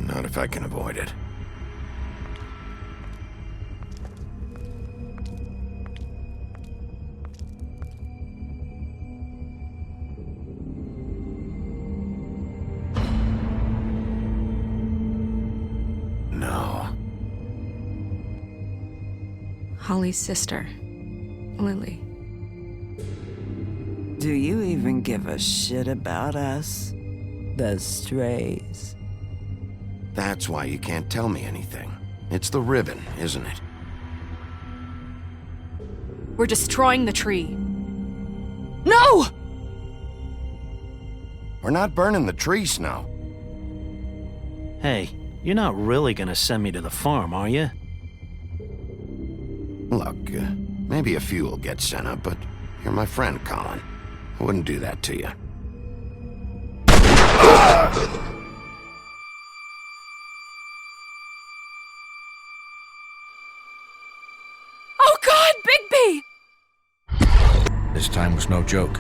Not if I can avoid it. No. Holly's sister, Lily. Do you even give a shit about us? The strays. That's why you can't tell me anything. It's the ribbon, isn't it? We're destroying the tree. No! We're not burning the tree, Snow. Hey, you're not really gonna send me to the farm, are you? Look, maybe a few will get sent up, but you're my friend, Colin. I wouldn't do that to you. Oh God, Bigby! This time was no joke.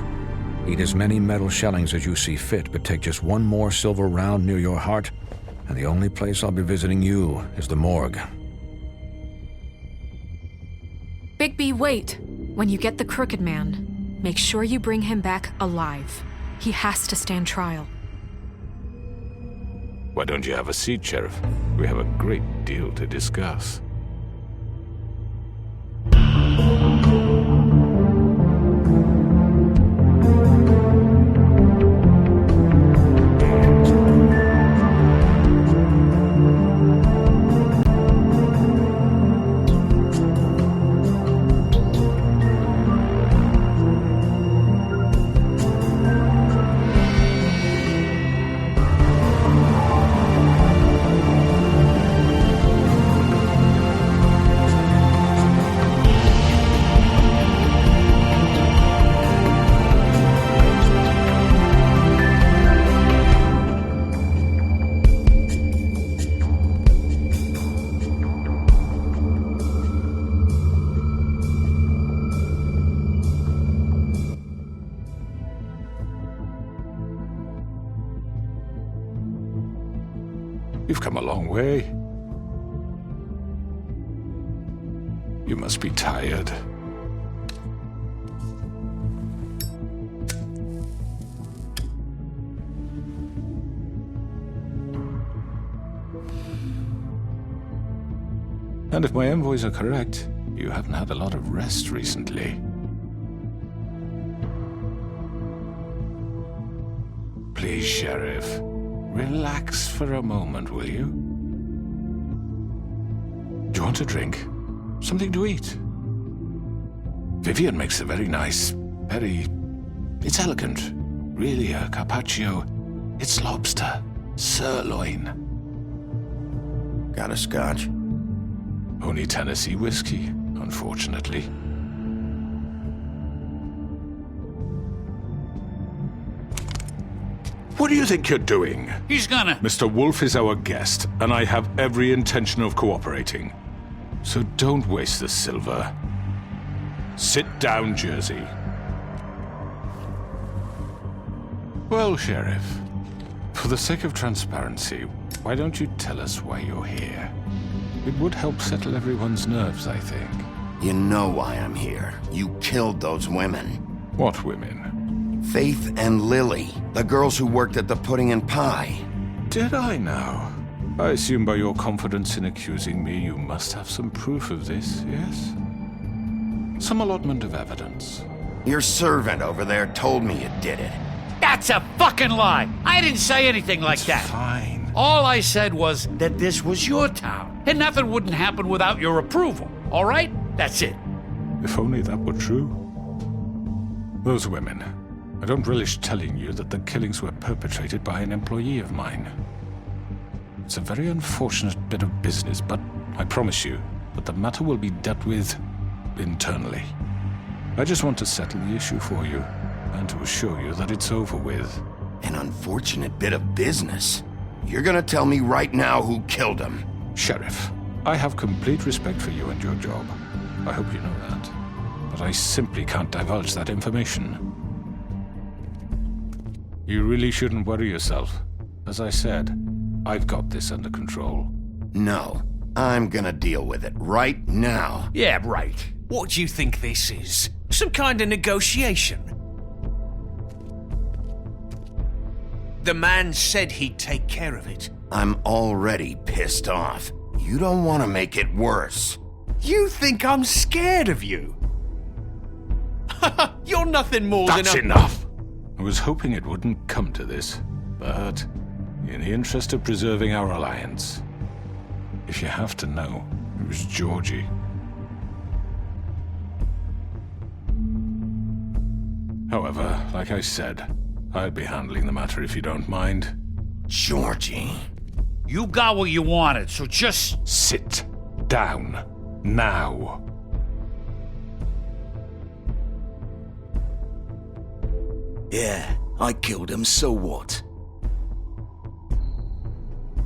Eat as many metal shellings as you see fit, but take just one more silver round near your heart, and the only place I'll be visiting you is the morgue. Bigby, wait. When you get the Crooked Man, make sure you bring him back alive. He has to stand trial. Why don't you have a seat, Sheriff? We have a great deal to discuss. You've come a long way. You must be tired. And if my envoys are correct, you haven't had a lot of rest recently. Please, Sheriff. Relax for a moment, will you? Do you want a drink? Something to eat? Vivian makes a very nice, It's elegant. Really a carpaccio. It's lobster. Sirloin. Got a scotch? Only Tennessee whiskey, unfortunately. What do you think you're doing? He's gonna... Mr. Wolf is our guest, and I have every intention of cooperating. So don't waste the silver. Sit down, Jersey. Well, Sheriff, for the sake of transparency, why don't you tell us why you're here? It would help settle everyone's nerves, I think. You know why I'm here. You killed those women. What women? Faith and Lily, the girls who worked at the Pudding and Pie. Did I now? I assume by your confidence in accusing me, you must have some proof of this, yes? Some allotment of evidence. Your servant over there told me you did it. That's a fucking lie! I didn't say anything like It's that. fine. All I said was that this was your town, and nothing wouldn't happen without your approval, all right? That's it. If only that were true. Those women. I don't relish telling you that the killings were perpetrated by an employee of mine. It's a very unfortunate bit of business, but I promise you that the matter will be dealt with internally. I just want to settle the issue for you, and to assure you that it's over with. An unfortunate bit of business. You're gonna tell me right now who killed him. Sheriff, I have complete respect for you and your job. I hope you know that. But I simply can't divulge that information. You really shouldn't worry yourself. As I said, I've got this under control. No, I'm gonna deal with it right now. Yeah, right. What do you think this is? Some kind of negotiation? The man said he'd take care of it. I'm already pissed off. You don't want to make it worse. You think I'm scared of you? You're nothing more That's than a... enough! I was hoping it wouldn't come to this, but in the interest of preserving our alliance, if you have to know, it was Georgie. However, like I said, I'll be handling the matter if you don't mind. Georgie. You got what you wanted, so just... Sit down. Now. Yeah, I killed him, so what?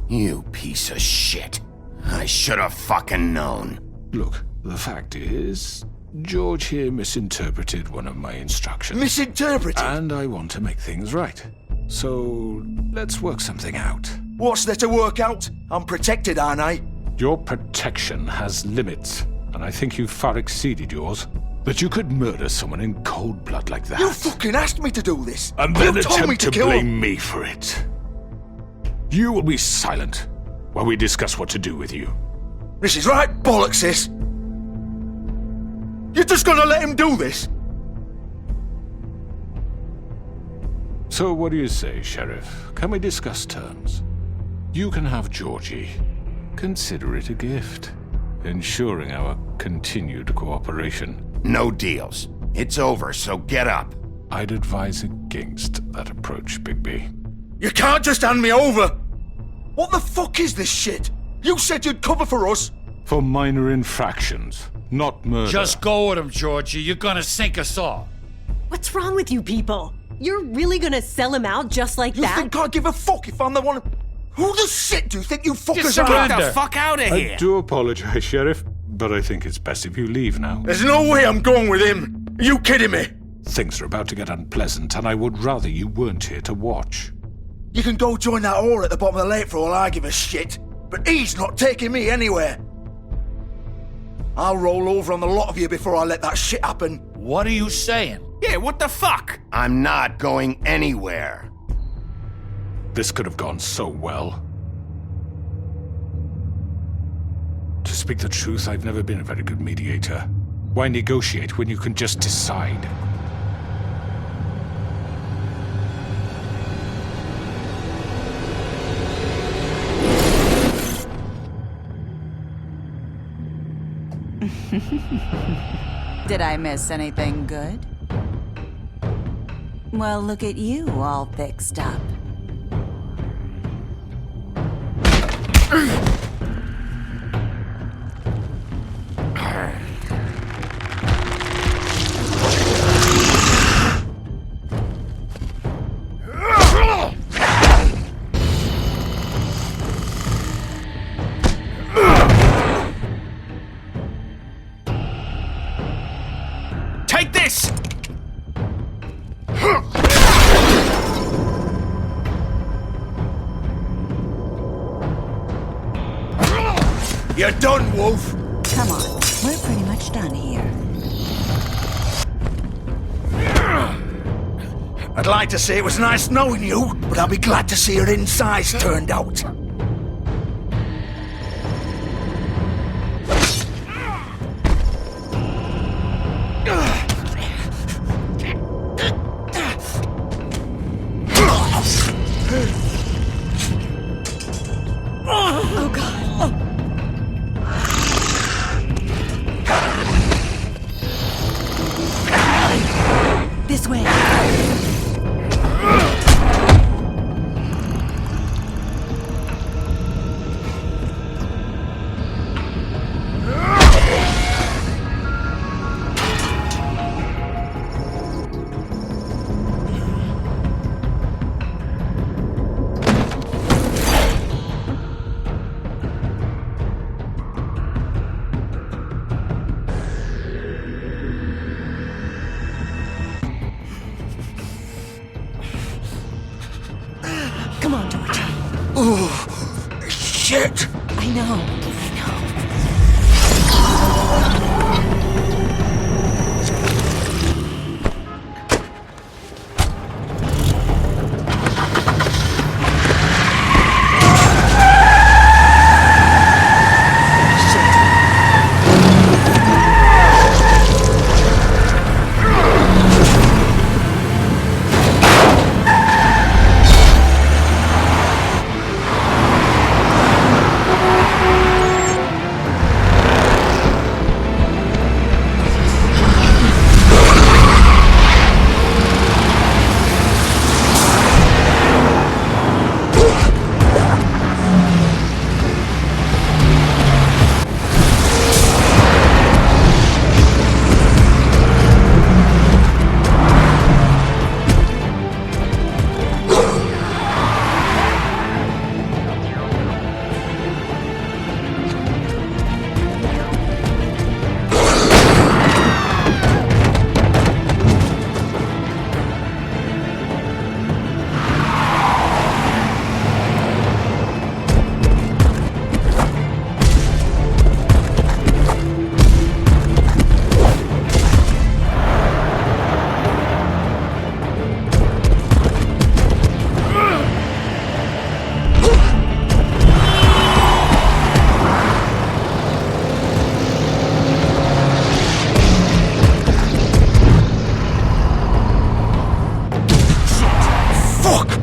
You piece of shit. I should have fucking known. Look, the fact is, George here misinterpreted one of my instructions. Misinterpreted? And I want to make things right. So, let's work something out. What's there to work out? I'm protected, aren't I? Your protection has limits, and I think you've far exceeded yours. That you could murder someone in cold blood like that. You fucking asked me to do this! And then you told me attempt to to kill blame him. me for it. You will be silent while we discuss what to do with you. This is right bollocks, sis! You're just gonna let him do this? So what do you say, Sheriff? Can we discuss terms? You can have Georgie. Consider it a gift, ensuring our continued cooperation. No deals. It's over, so get up. I'd advise against that approach, Bigby. You can't just hand me over! What the fuck is this shit? You said you'd cover for us! For minor infractions, not murder. Just go with him, Georgie. You're gonna sink us all. What's wrong with you people? You're really gonna sell him out just like You that? think I give a fuck if I'm the one... Who the shit do you think you fuckers Just are? surrender. Get the fuck out of I here! do apologize, Sheriff, but I think it's best if you leave now. There's no way I'm going with him! Are you kidding me? Things are about to get unpleasant, and I would rather you weren't here to watch. You can go join that whore at the bottom of the lake for all I give a shit, but he's not taking me anywhere. I'll roll over on the lot of you before I let that shit happen. What are you saying? Yeah, what the fuck? I'm not going anywhere. This could have gone so well. To speak the truth, I've never been a very good mediator. Why negotiate when you can just decide? Did I miss anything good? Well, look at you all fixed up. Take this! You're done, Wolf! Come on, we're pretty much done here. I'd like to say it was nice knowing you, but I'll be glad to see your insides turned out. Oh god. This way. Oh, shit! I know.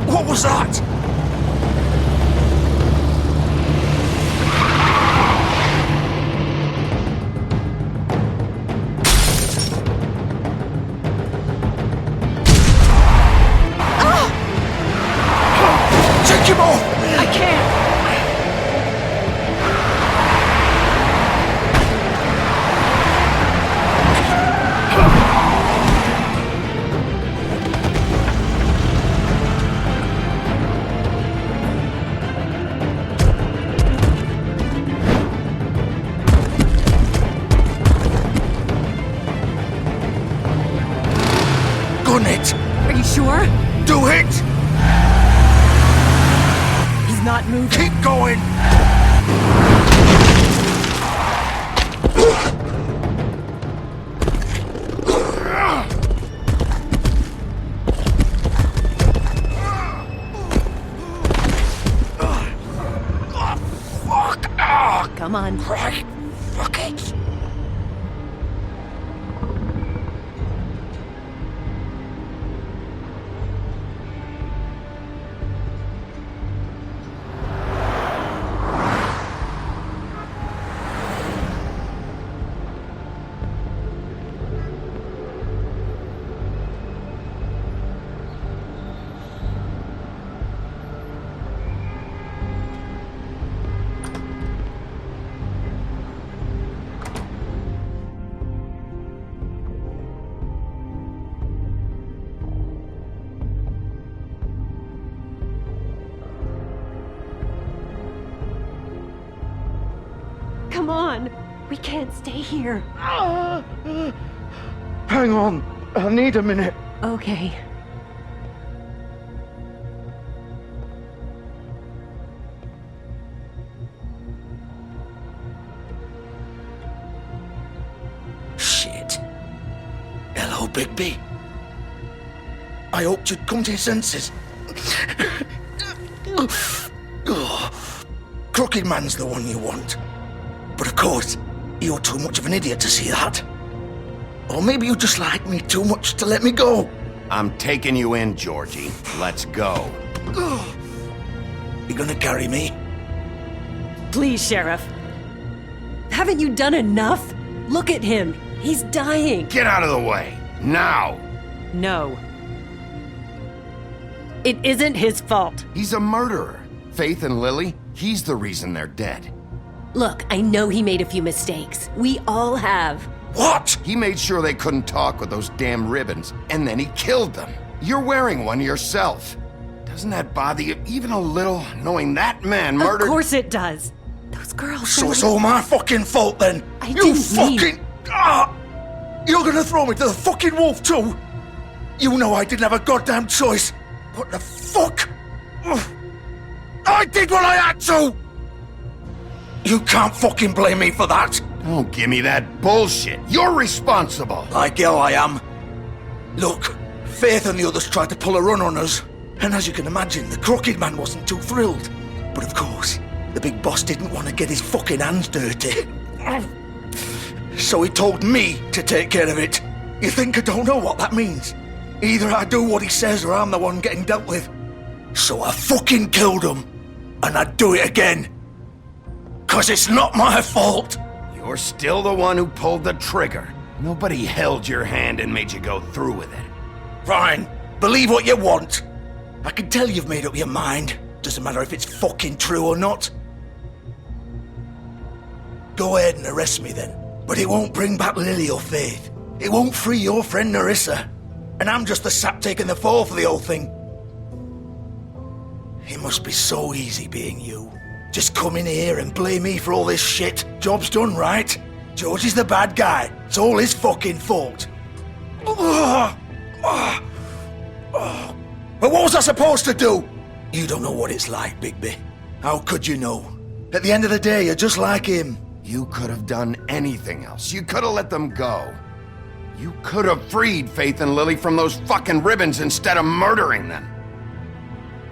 What was that? Take him off! I can't! Gun it! Are you sure? Do it! He's not moving. Keep going! Fuck! Come on. Right. Fuck it. Come on. We can't stay here. Hang on. I need a minute. Okay. Shit. Hello, Bigby. I hoped you'd come to your senses. Crooked Man's the one you want. But of course, you're too much of an idiot to see that. Or maybe you just like me too much to let me go. I'm taking you in, Georgie. Let's go. You gonna carry me? Please, Sheriff. Haven't you done enough? Look at him. He's dying. Get out of the way. Now. No. It isn't his fault. He's a murderer. Faith and Lily, he's the reason they're dead. Look, I know he made a few mistakes. We all have. What? He made sure they couldn't talk with those damn ribbons, and then he killed them. You're wearing one yourself. Doesn't that bother you even a little, knowing that man murdered— Of course it does. Those girls— So it's all my fucking fault then? I didn't fucking— You're gonna throw me to the fucking wolf too? You know I didn't have a goddamn choice. What the fuck? I did what I had to! You can't fucking blame me for that! Don't give me that bullshit. You're responsible. Like hell I am. Look, Faith and the others tried to pull a run on us. And as you can imagine, the Crooked Man wasn't too thrilled. But of course, the big boss didn't want to get his fucking hands dirty. So he told me to take care of it. You think I don't know what that means? Either I do what he says or I'm the one getting dealt with. So I fucking killed him. And I'd do it again. 'Cause it's not my fault. You're still the one who pulled the trigger. Nobody held your hand and made you go through with it. Fine. Believe what you want. I can tell you've made up your mind. Doesn't matter if it's fucking true or not. Go ahead and arrest me then. But it won't bring back Lily or Faith. It won't free your friend Nerissa. And I'm just the sap taking the fall for the whole thing. It must be so easy being you. Just come in here and blame me for all this shit. Job's done, right? George is the bad guy. It's all his fucking fault. But what was I supposed to do? You don't know what it's like, Bigby. How could you know? At the end of the day, you're just like him. You could have done anything else. You could have let them go. You could have freed Faith and Lily from those fucking ribbons instead of murdering them.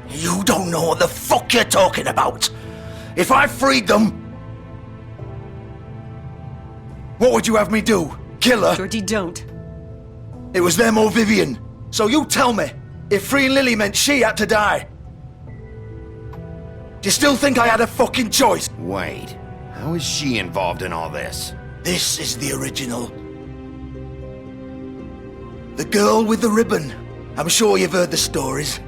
You don't know what the fuck you're talking about. If I freed them... What would you have me do? Kill her? Georgie, don't. It was them or Vivian. So you tell me, if freeing Lily meant she had to die. Do you still think I had a fucking choice? Wait, how is she involved in all this? This is the original. The girl with the ribbon. I'm sure you've heard the stories.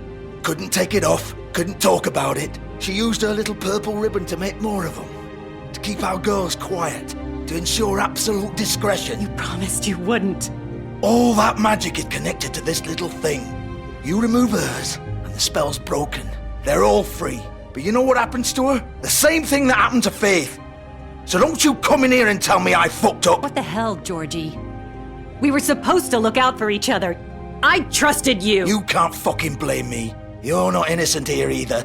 Couldn't take it off, couldn't talk about it. She used her little purple ribbon to make more of them. To keep our girls quiet. To ensure absolute discretion. You promised you wouldn't. All that magic is connected to this little thing. You remove hers, and the spell's broken. They're all free. But you know what happens to her? The same thing that happened to Faith. So don't you come in here and tell me I fucked up. What the hell, Georgie? We were supposed to look out for each other. I trusted you. You can't fucking blame me. You're not innocent here either.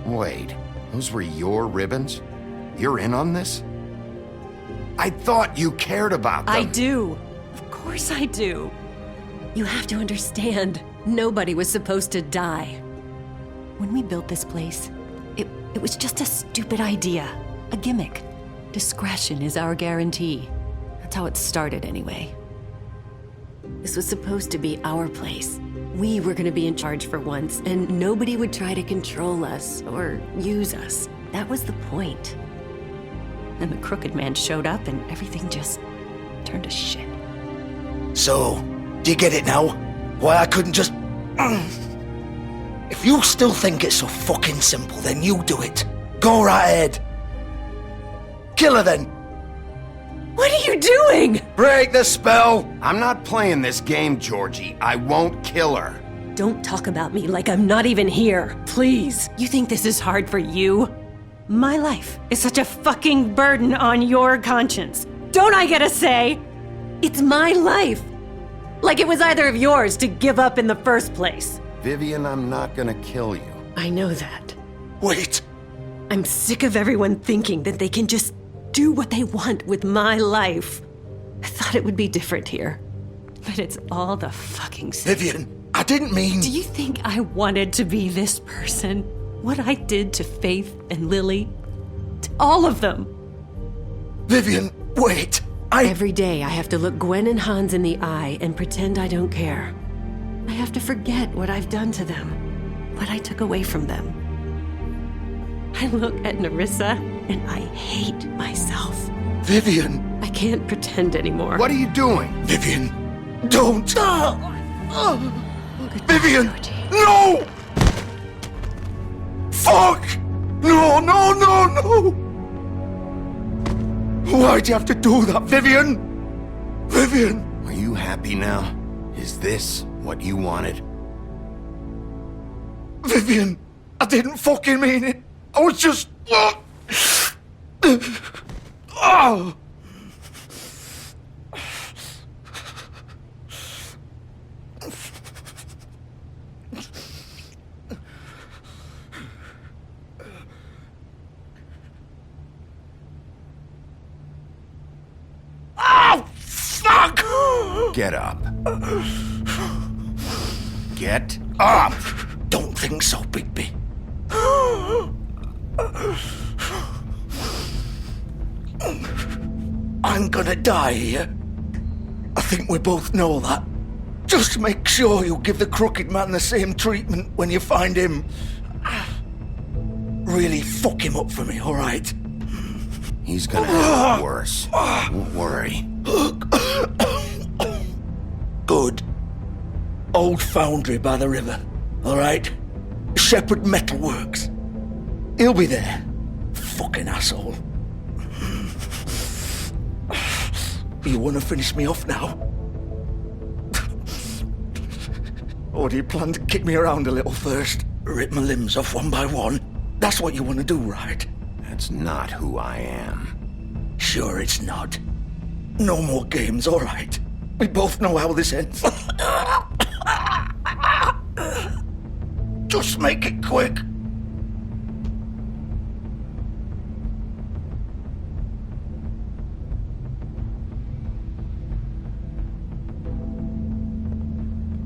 Wait, those were your ribbons? You're in on this? I thought you cared about them. I do. Of course I do. You have to understand, nobody was supposed to die. When we built this place, it was just a stupid idea. A gimmick. Discretion is our guarantee. That's how it started anyway. This was supposed to be our place. We were gonna be in charge for once, and nobody would try to control us or use us. That was the point. Then the Crooked Man showed up and everything just turned to shit. So, do you get it now? Why I couldn't just... If you still think it's so fucking simple, then you do it. Go right ahead. Kill her then. What are you doing? Break the spell. I'm not playing this game, Georgie. I won't kill her. Don't talk about me like I'm not even here, please. You think this is hard for you? My life is such a fucking burden on your conscience. Don't I get a say? It's my life. Like it was either of yours to give up in the first place. Vivian, I'm not gonna kill you. I know that. Wait. I'm sick of everyone thinking that they can just do what they want with my life. I thought it would be different here. But it's all the fucking same. Vivian, I didn't mean... Do you think I wanted to be this person? What I did to Faith and Lily? To all of them? Vivian, wait. Every day I have to look Gwen and Hans in the eye and pretend I don't care. I have to forget what I've done to them. What I took away from them. I look at Nerissa and I hate myself. Vivian. I can't pretend anymore. What are you doing? Vivian, don't. Vivian, Georgie. no! Fuck! No, no, no, no! Why'd you have to do that, Vivian? Vivian! Are you happy now? Is this what you wanted? Vivian, I didn't fucking mean it. I was just... Oh! Get up. Get up! Don't think so, Bigby. I'm gonna die here. I think we both know that. Just make sure you give the Crooked Man the same treatment when you find him. Really fuck him up for me, alright? He's gonna have it worse. Don't worry. Good. Old foundry by the river, alright? Shepherd Metalworks. He'll be there. Fucking asshole. You want to finish me off now? Or do you plan to kick me around a little first? Rip my limbs off one by one? That's what you want to do, right? That's not who I am. Sure it's not. No more games, all right. We both know how this ends. Just make it quick.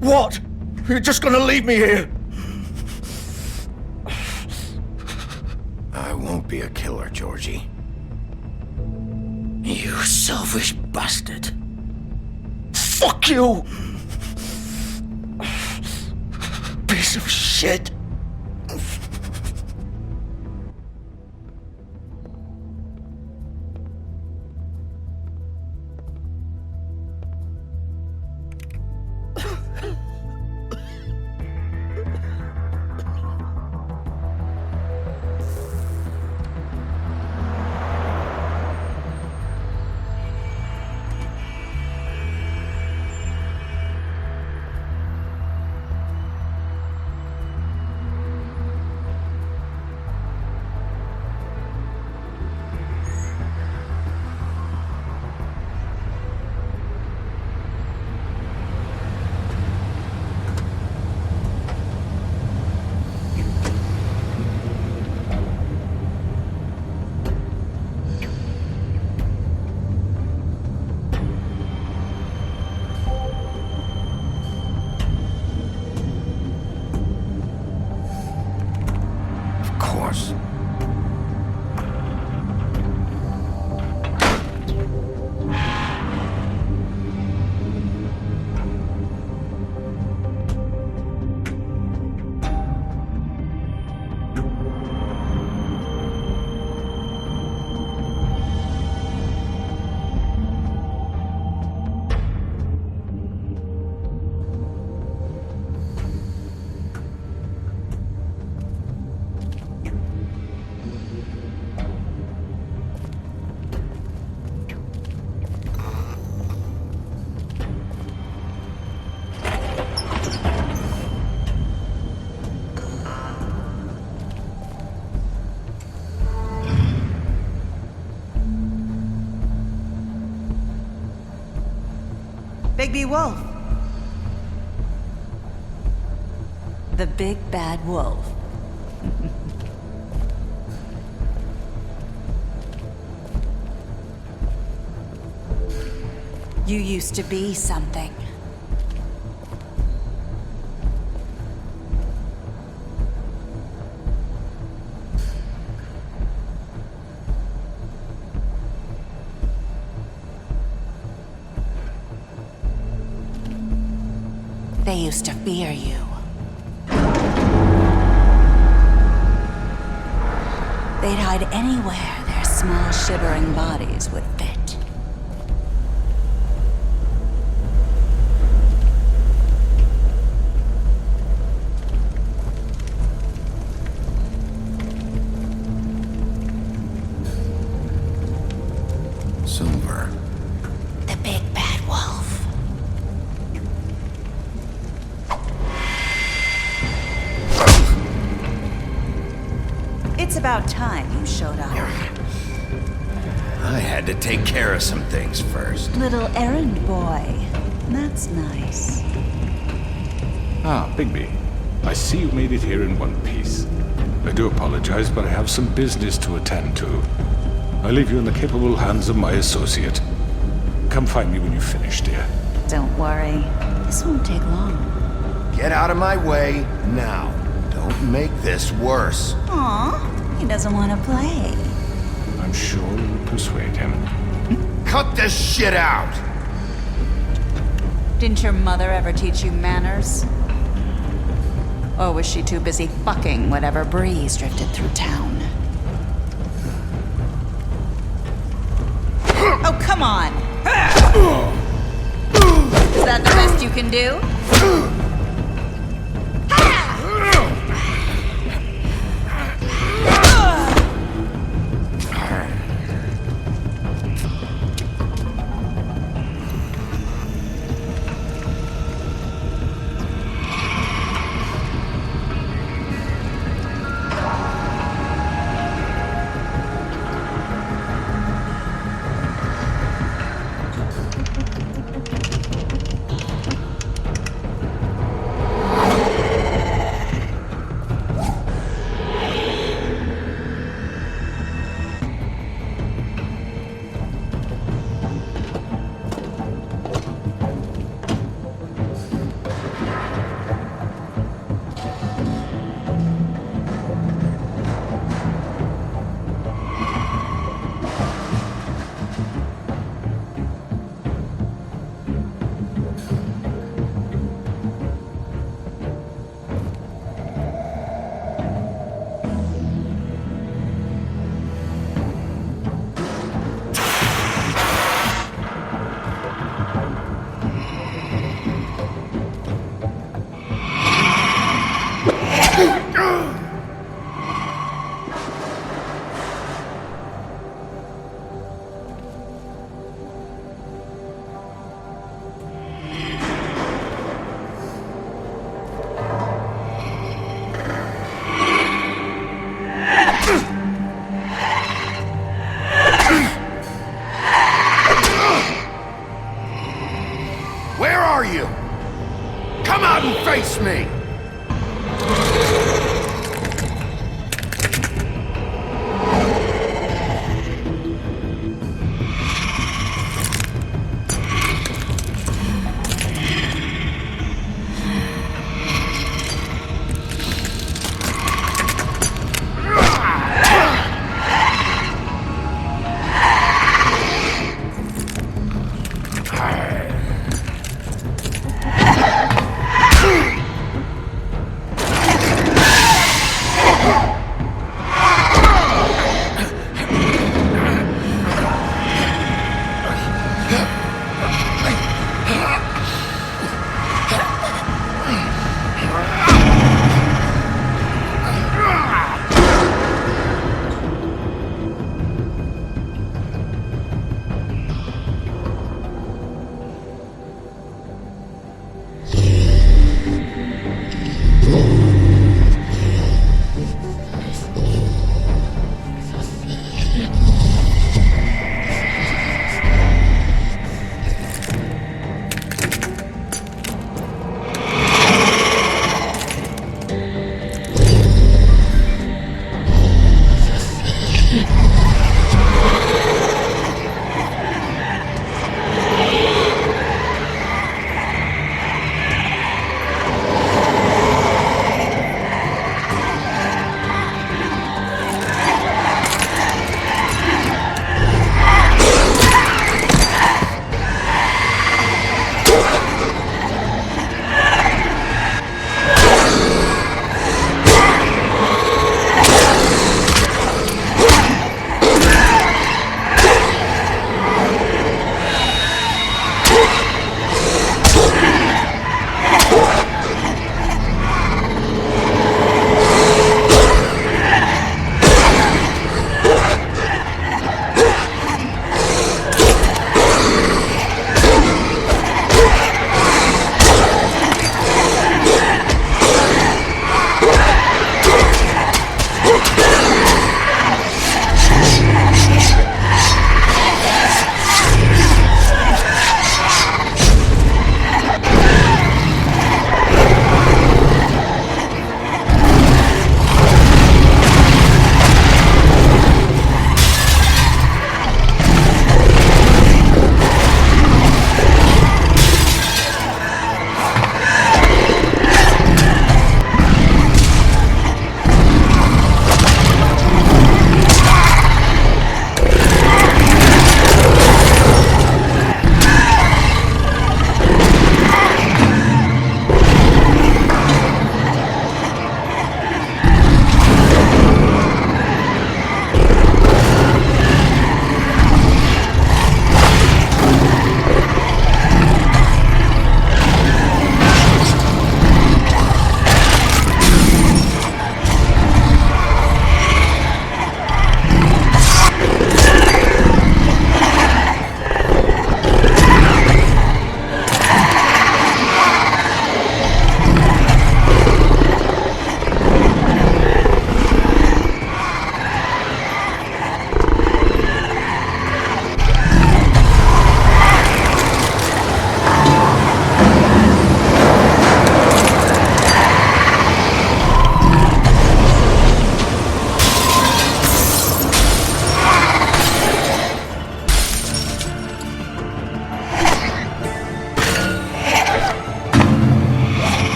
What? You're just gonna leave me here? I won't be a killer, Georgie. You selfish bastard. Fuck you! Piece of shit. Bigby Wolf. The big bad wolf. You used to be something. They used to fear you. They'd hide anywhere their small, shivering bodies would fit. Silver. The big bad wolf. It's about time you showed up. I had to take care of some things first. Little errand boy. That's nice. Ah, Bigby. I see you made it here in one piece. I do apologize, but I have some business to attend to. I leave you in the capable hands of my associate. Come find me when you've finished, dear. Don't worry. This won't take long. Get out of my way now. Don't make this worse. Aw, he doesn't want to play. I'm sure you'll persuade him. Cut this shit out! Didn't your mother ever teach you manners? Or was she too busy fucking whatever breeze drifted through town? Oh, come on! Is that the best you can do?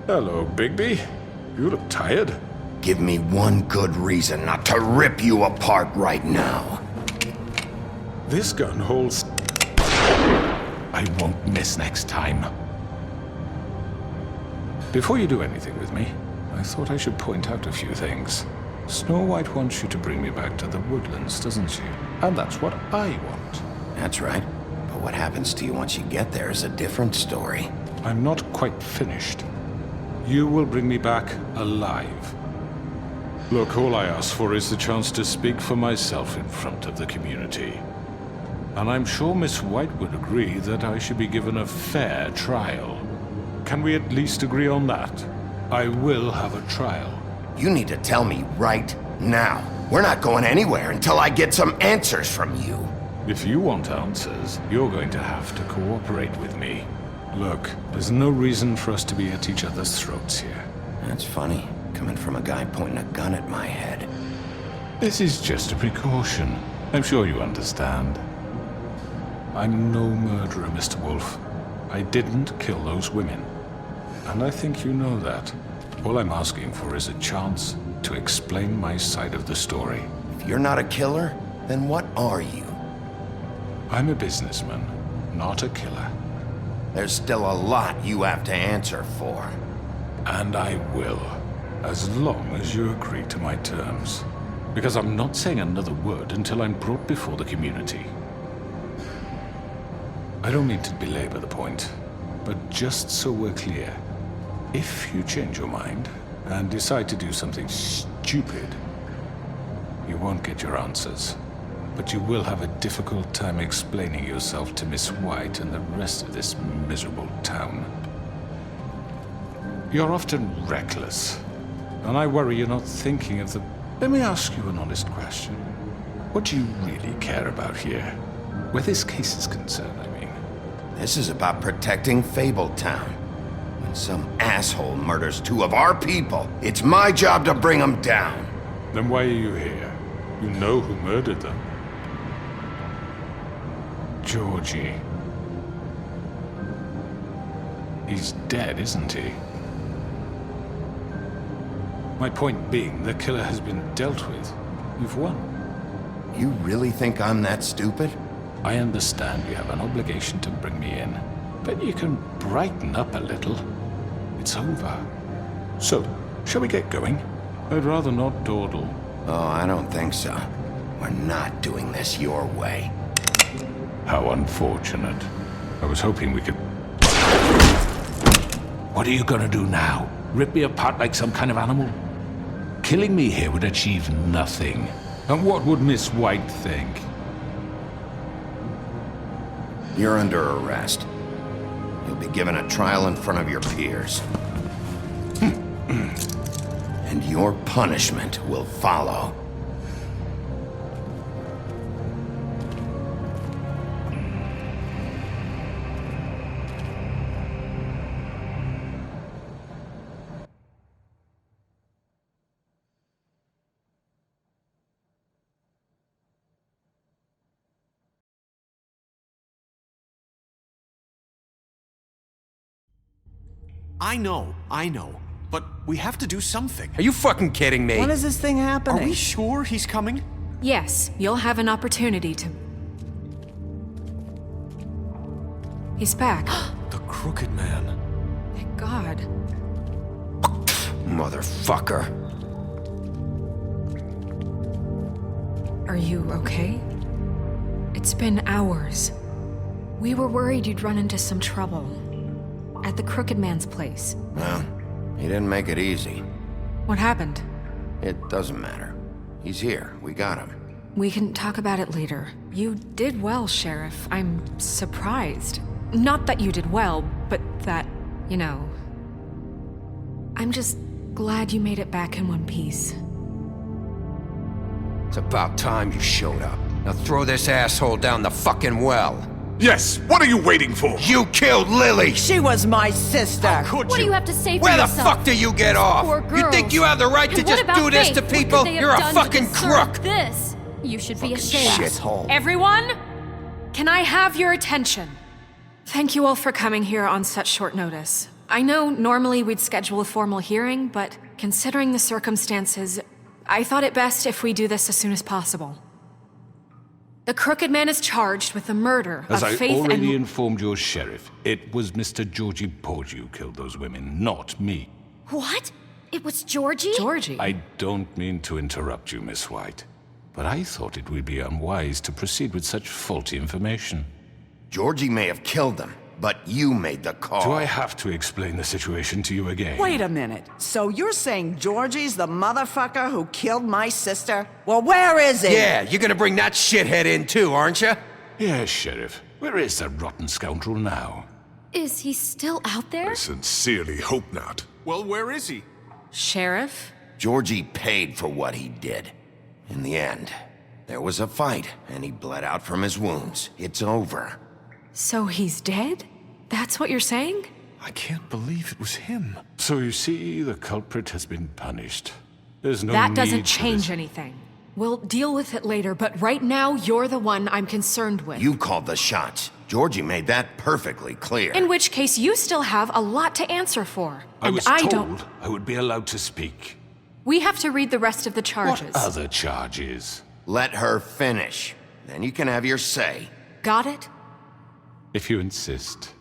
Hello, Bigby. You look tired. Give me one good reason not to rip you apart right now. This gun holds... I won't miss next time. Before you do anything with me, I thought I should point out a few things. Snow White wants you to bring me back to the woodlands, doesn't she? And that's what I want. That's right. But what happens to you once you get there is a different story. I'm not quite finished. You will bring me back alive. Look, all I ask for is the chance to speak for myself in front of the community. And I'm sure Miss White would agree that I should be given a fair trial. Can we at least agree on that? I will have a trial. You need to tell me right now. We're not going anywhere until I get some answers from you. If you want answers, you're going to have to cooperate with me. Look, there's no reason for us to be at each other's throats here. That's funny, coming from a guy pointing a gun at my head. This is just a precaution. I'm sure you understand. I'm no murderer, Mr. Wolf. I didn't kill those women. And I think you know that. All I'm asking for is a chance to explain my side of the story. If you're not a killer, then what are you? I'm a businessman, not a killer. There's still a lot you have to answer for. And I will, as long as you agree to my terms. Because I'm not saying another word until I'm brought before the community. I don't mean to belabor the point, but just so we're clear, if you change your mind and decide to do something stupid, you won't get your answers. But you will have a difficult time explaining yourself to Miss White and the rest of this miserable town. You're often reckless, and I worry you're not thinking of the... Let me ask you an honest question. What do you really care about here? Where this case is concerned, I mean. This is about protecting Fabletown. When some asshole murders two of our people, it's my job to bring them down. Then why are you here? You know who murdered them. Georgie. He's dead, isn't he? My point being, the killer has been dealt with. You've won. You really think I'm that stupid? I understand you have an obligation to bring me in, but you can brighten up a little. It's over. So, shall we get going? I'd rather not dawdle. Oh, I don't think so. We're not doing this your way. How unfortunate. I was hoping we could... What are you gonna do now? Rip me apart like some kind of animal? Killing me here would achieve nothing. And what would Miss White think? You're under arrest. You'll be given a trial in front of your peers. And your punishment will follow. I know. But we have to do something. Are you fucking kidding me? When is this thing happening? Are we sure he's coming? Yes, you'll have an opportunity to... He's back. The Crooked Man. Thank God. Motherfucker. Are you okay? It's been hours. We were worried you'd run into some trouble. At the Crooked Man's place. Well, he didn't make it easy. What happened? It doesn't matter. He's here. We got him. We can talk about it later. You did well, Sheriff. I'm surprised. Not that you did well, but that, you know... I'm just Glad you made it back in one piece. It's about time you showed up. Now throw this asshole down the fucking well. Yes, what are you waiting for? You killed Lily! She was my sister. What do you have to say for Where the yourself? fuck do you get off? Poor You think girls. you have the right to And just what do about this Faith? to What people? could they have You're a done to fucking deserve crook! This. You should be ashamed. Shithole. Everyone, can I have your attention? Thank you all for coming here on such short notice. I know normally we'd schedule a formal hearing, but considering the circumstances, I thought it best if we do this as soon as possible. The Crooked Man is charged with the murder As of I Faith already and... informed your sheriff, it was Mr. Georgie Porgy who killed those women, not me. What? It was Georgie? Georgie? I don't mean to interrupt you, Miss White, but I thought it would be unwise to proceed with such faulty information. Georgie may have killed them, but you made the call. Do I have to explain the situation to you again? Wait a minute. So you're saying Georgie's the motherfucker who killed my sister? Well, where is he? Yeah, you're gonna bring that shithead in too, aren't you? Yes, Sheriff. Where is that rotten scoundrel now? Is he still out there? I sincerely hope not. Well, where is he? Sheriff? Georgie paid for what he did. In the end, there was a fight, and he bled out from his wounds. It's over. So he's dead? That's what you're saying? I can't believe it was him. So you see, the culprit has been punished. There's no That need doesn't for change this. anything. We'll deal with it later, but right now, you're the one I'm concerned with. You called the shots. Georgie made that perfectly clear. In which case, you still have a lot to answer for. I And was I told don't. I would be allowed to speak. We have to read the rest of the charges. What other charges? Let her finish. Then you can have your say. Got it? If you insist.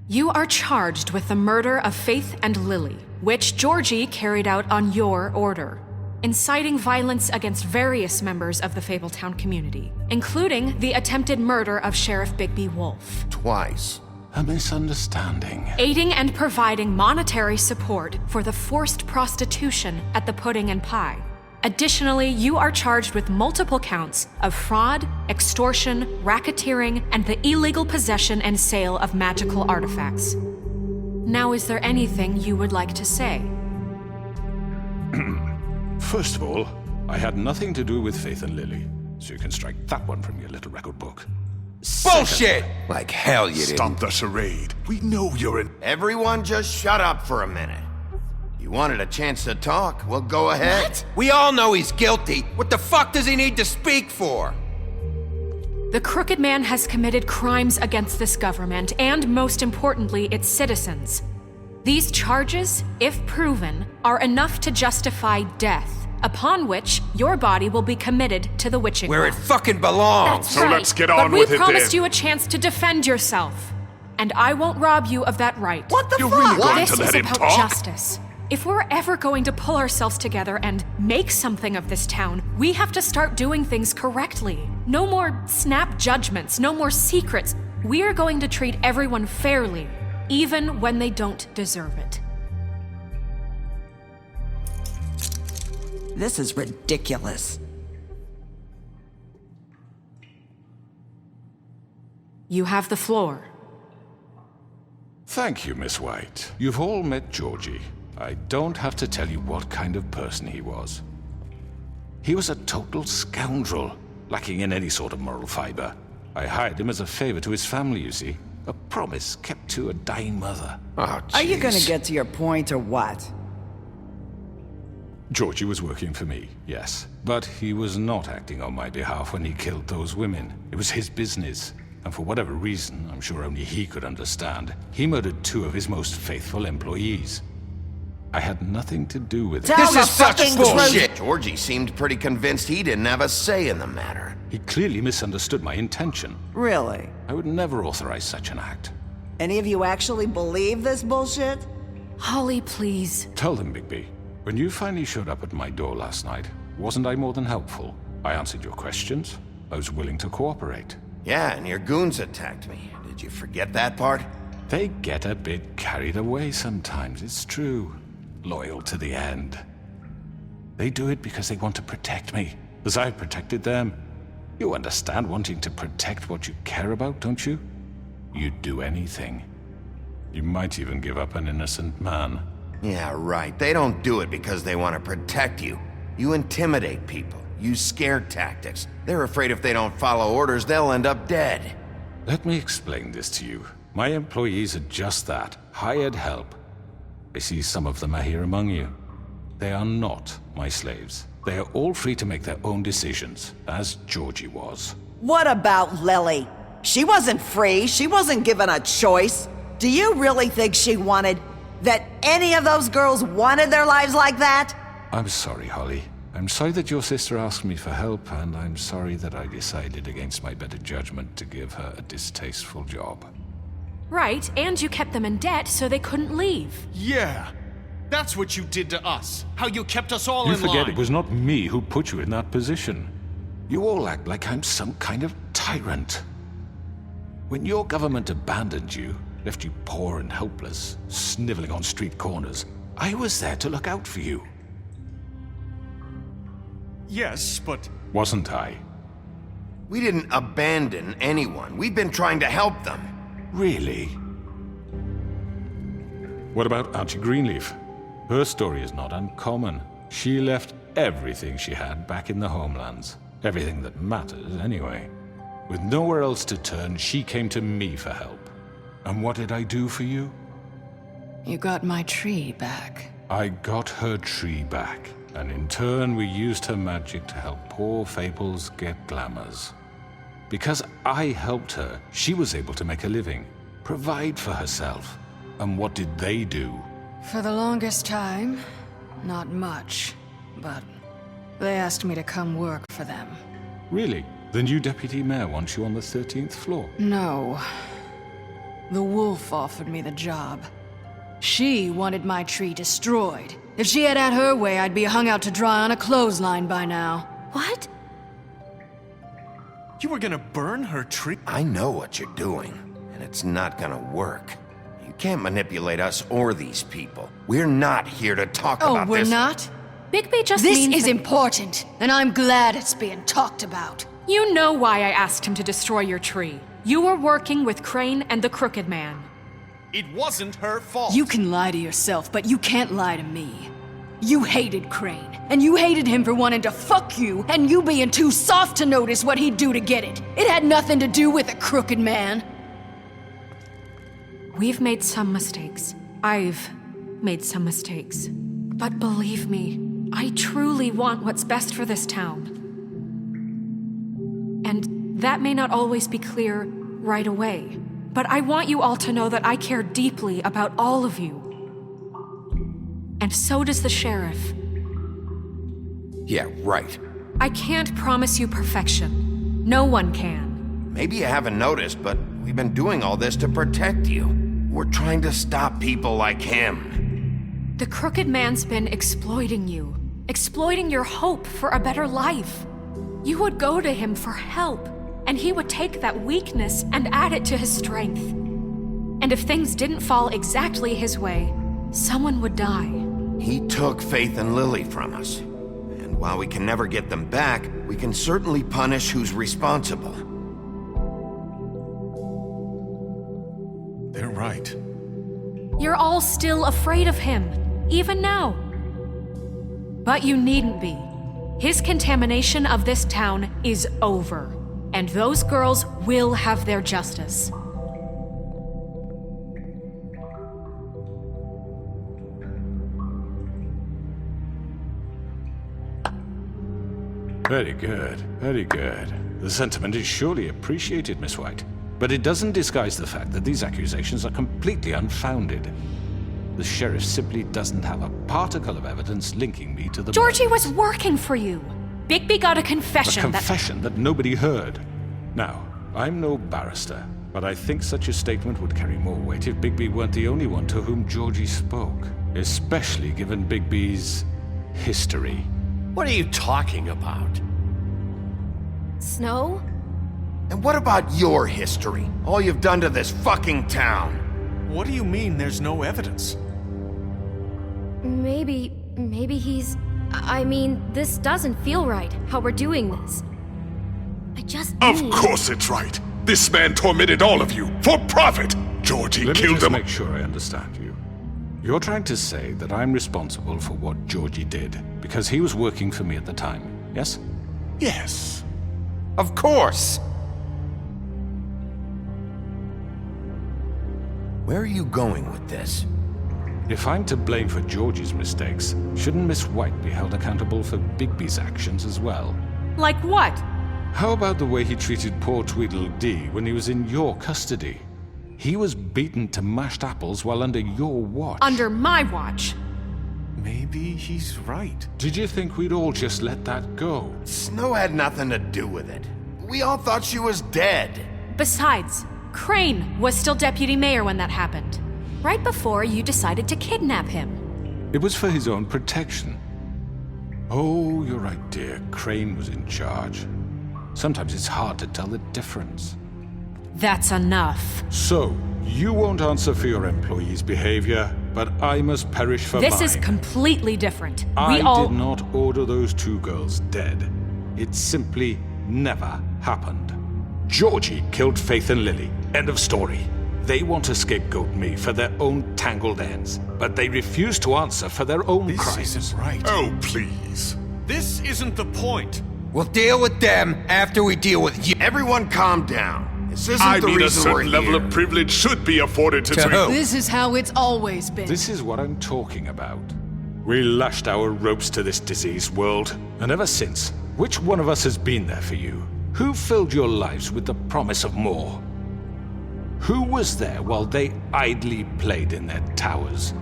You are charged with the murder of Faith and Lily, which Georgie carried out on your order, inciting violence against various members of the Fabletown community, including the attempted murder of Sheriff Bigby Wolf. Twice. A misunderstanding. Aiding and providing monetary support for the forced prostitution at the Pudding and Pie. Additionally, you are charged with multiple counts of fraud, extortion, racketeering, and the illegal possession and sale of magical artifacts. Now, is there anything you would like to say? First of all, I had nothing to do with Faith and Lily, so you can strike that one from your little record book. Bullshit! Like hell you didn't. Stop the charade. We know you're in. Everyone just shut up for a minute. You wanted a chance to talk? Well, go ahead. What? We all know he's guilty. What the fuck does he need to speak for? The Crooked Man has committed crimes against this government and, most importantly, its citizens. These charges, if proven, are enough to justify death, upon which your body will be committed to the witching Where well. it fucking belongs. That's So right. let's get on but with we it promised then. you a chance to defend yourself, and I won't rob you of that right. What the You're fuck? really going This to let is him about talk? justice. If we're ever going to pull ourselves together and make something of this town, we have to start doing things correctly. No more snap judgments, no more secrets. We are going to treat everyone fairly, even when they don't deserve it. This is ridiculous. You have the floor. Thank you, Miss White. You've all met Georgie. I don't have to tell you what kind of person he was. He was a total scoundrel, lacking in any sort of moral fiber. I hired him as a favor to his family, you see. A promise kept to a dying mother. Oh, Are you gonna jeez. get to your point or what? Georgie was working for me, yes. But he was not acting on my behalf when he killed those women. It was his business. And for whatever reason, I'm sure only he could understand, he murdered 2 of his most faithful employees. I had nothing to do with it. Tell This the is such fucking bullshit! truth. Georgie seemed pretty convinced he didn't have a say in the matter. He clearly misunderstood my intention. Really? I would never authorize such an act. Any of you actually believe this bullshit? Holly, please. Tell them, Bigby. When you finally showed up at my door last night, wasn't I more than helpful? I answered your questions. I was willing to cooperate. Yeah, and your goons attacked me. Did you forget that part? They get a bit carried away sometimes, it's true. Loyal to the end. They do it because they want to protect me, as I've protected them. You understand wanting to protect what you care about, don't you? You'd do anything. You might even give up an innocent man. Yeah, right. They don't do it because they want to protect you. You intimidate people, use scare tactics. They're afraid if they don't follow orders, they'll end up dead. Let me explain this to you. My employees are just that, hired help. I see some of them are here among you. They are not my slaves. They are all free to make their own decisions, as Georgie was. What about Lily? She wasn't free. She wasn't given a choice. Do you really think she wanted... that any of those girls wanted their lives like that? I'm sorry, Holly. I'm sorry that your sister asked me for help, and I'm sorry that I decided against my better judgment to give her a distasteful job. Right, and you kept them in debt so they couldn't leave. Yeah. That's what you did to us. How you kept us all You in line. forget it was not me who put you in that position. You all act like I'm some kind of tyrant. When your government abandoned you, left you poor and helpless, sniveling on street corners, I was there to look out for you. Yes, but... Wasn't I? We didn't abandon anyone. We've been trying to help them. Really? What about Archie Greenleaf? Her story is not uncommon. She left everything she had back in the homelands. Everything that matters, anyway. With nowhere else to turn, she came to me for help. And what did I do for you? You got my tree back. I got her tree back, and in turn we used her magic to help poor Fables get glamours. Because I helped her, she was able to make a living, provide for herself. And what did they do? For the longest time, not much, but they asked me to come work for them. Really? The new deputy mayor wants you on the 13th floor? No. The wolf offered me the job. She wanted my tree destroyed. If she had her way, I'd be hung out to dry on a clothesline by now. What? You were gonna burn her tree? I know what you're doing, and it's not gonna work. You can't manipulate us or these people. We're not here to talk about this. Oh, we're not? Bigby just This means is that- important, and I'm glad it's being talked about. You know why I asked him to destroy your tree. You were working with Crane and the Crooked Man. It wasn't her fault. You can lie to yourself, but you can't lie to me. You hated Crane, and you hated him for wanting to fuck you, and you being too soft to notice what he'd do to get it. It had nothing to do with the Crooked Man. We've made some mistakes. I've made some mistakes. But believe me, I truly want what's best for this town. And that may not always be clear right away, but I want you all to know that I care deeply about all of you. And so does the sheriff. Yeah, right. I can't promise you perfection. No one can. Maybe you haven't noticed, but we've been doing all this to protect you. We're trying to stop people like him. The Crooked Man's been exploiting you, exploiting your hope for a better life. You would go to him for help, and he would take that weakness and add it to his strength. And if things didn't fall exactly his way, someone would die. He took Faith and Lily from us. And while we can never get them back, we can certainly punish who's responsible. They're right. You're all still afraid of him, even now. But you needn't be. His contamination of this town is over, and those girls will have their justice. Very good, very good. The sentiment is surely appreciated, Miss White. But it doesn't disguise the fact that these accusations are completely unfounded. The sheriff simply doesn't have a particle of evidence linking me to the Georgie was working for you. Bigby got a confession A confession that nobody heard. Now, I'm no barrister, but I think such a statement would carry more weight if Bigby weren't the only one to whom Georgie spoke. Especially given Bigby's history. What are you talking about? Snow? And what about your history? All you've done to this fucking town? What do you mean there's no evidence? Maybe he's... I mean, this doesn't feel right, how we're doing this. I just Of course it's right. This man tormented all of you, for profit. Georgie Let me killed just them. make sure I understand you. You're trying to say that I'm responsible for what Georgie did because he was working for me at the time, yes? Yes. Of course! Where are you going with this? If I'm to blame for Georgie's mistakes, shouldn't Miss White be held accountable for Bigby's actions as well? Like what? How about the way he treated poor Tweedledee when he was in your custody? He was beaten to mashed apples while under your watch. Under my watch. Maybe he's right. Did you think we'd all just let that go? Snow had nothing to do with it. We all thought she was dead. Besides, Crane was still deputy mayor when that happened. Right before you decided to kidnap him. It was for his own protection. Oh, you're right, dear. Crane was in charge. Sometimes it's hard to tell the difference. That's enough. So, you won't answer for your employees' behavior, but I must perish for mine. This is completely different. I did not order those two girls dead. It simply never happened. Georgie killed Faith and Lily. End of story. They want to scapegoat me for their own tangled ends, but they refuse to answer for their own crimes. This isn't right. Oh, please. This isn't the point. We'll deal with them after we deal with you. Everyone calm down. This isn't I the mean, a reason we're certain level here. of privilege should be afforded to who? This is how it's always been. This is what I'm talking about. We lashed our ropes to this diseased world, and ever since, which one of us has been there for you? Who filled your lives with the promise of more? Who was there while they idly played in their towers,